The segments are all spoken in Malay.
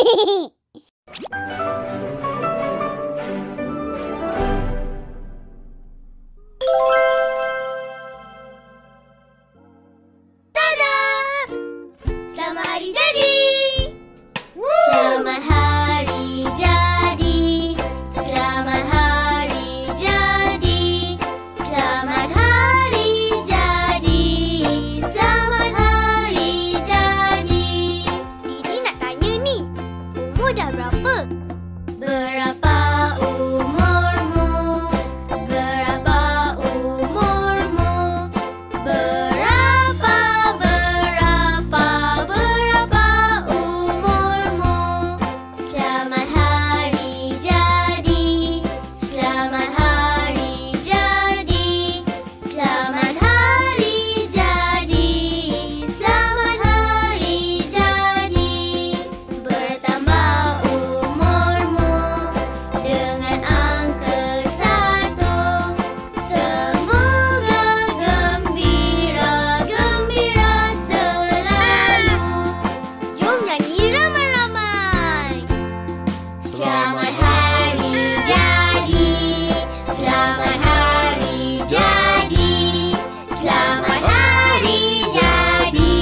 Tada! Selamat hari jadi! Selamat hari jadi! Selamat hari jadi! Selamat hari jadi! Selamat hari jadi! Didi nak tanya ni, umur dah berapa? Berapa umurmu? Berapa umurmu? Berapa umurmu? Selamat hari jadi. Selamat hari jadi. Selamat hari jadi. Selamat hari jadi. Bertambah umurmu dengan angka 1. Semoga gembira selalu. Jom nyanyi ramai-ramai. Selamat hari jadi. Selamat hari jadi. Selamat hari jadi.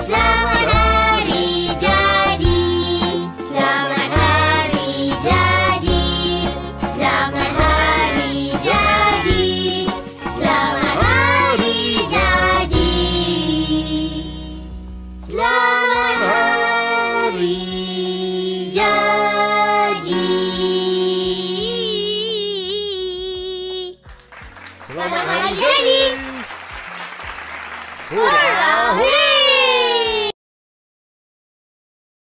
Selamat hari jadi. Selamat hari jadi. Selamat hari jadi. Selamat hari jadi. Selamat hari jadi. Selamat hari jadi. Hurrah, hurrah.